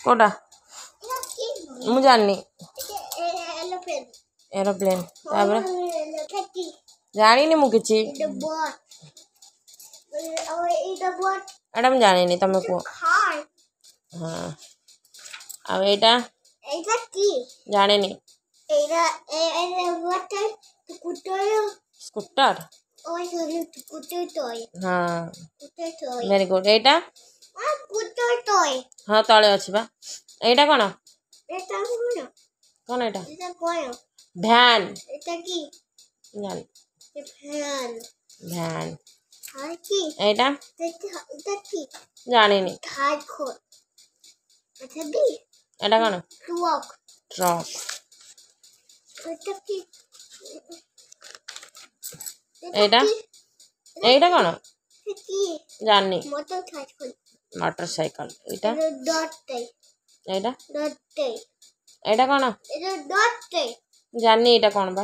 कोटा मु जाननी एरोप्लेन जानी मु किछि एटा मु जानी तमे को हाँ अब एटा जाने नी स्कूटर हाँ वेरी गुड एटा हाँ तले अछि बा एटा कोन कोन एटा भ्यान जान भ्यान एटा जाने नी एटा कोन ट्रक एटा एटा कोन जाननी मोटरसाइकिल एटा एटा एटा कोन जाननी एटा कोन बा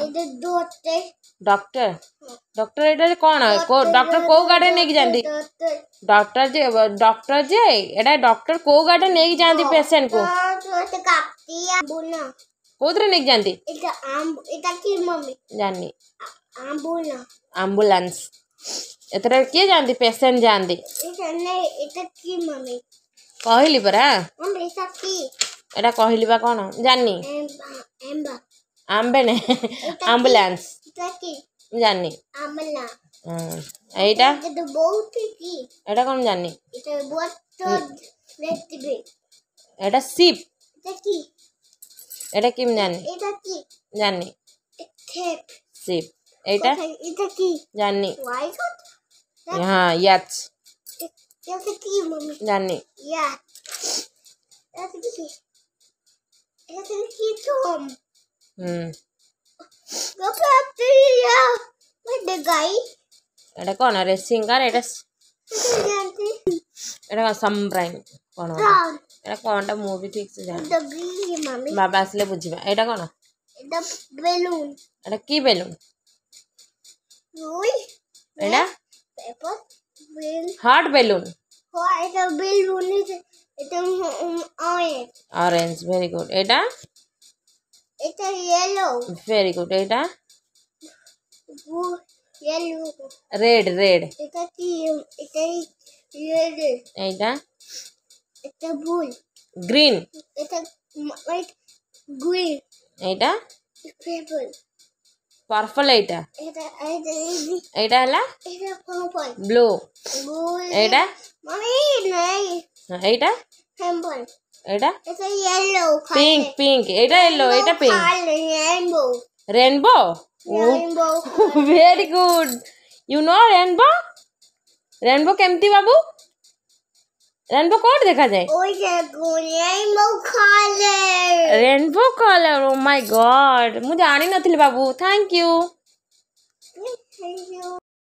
डॉक्टर डॉक्टर एटा कोन को डॉक्टर को गाड़ी नेक जानदी डॉक्टर जे एटा डॉक्टर को गाड़ी नेक जानदी पेशेंट को कोदरे नेक जानदी जाननी एम्बुलेंस एतरे के जानदी पेशेंट जानदी कहली परा एटा कहली बा कोन जाननी आंबे ने एम्बुलेंस जाननी एटा एटा कोन जाननी एटा शिप एटा किम जाननी जाननी शिप एटा जाननी हाँ याच जाननी एटा कोन रेसिंग कार एटा एटा समब्राइन कोन एटा कोनटा मूवी ठीक से जान बाबा आसले बुझिबा एटा कोन एटा की बेलून एटा hot balloon orange very good एटा वेरी गुड एटा रेड रेड एटा ग्रीन एटा पर्पल एटा एटा हला blue Etah Etah Etah pink pink Etah yellow Etah pink rainbow very good you know rainbow rainbow केमती बाबू rainbow code देखा जाए rainbow colour oh my God मु जानी नथिली बाबू thank you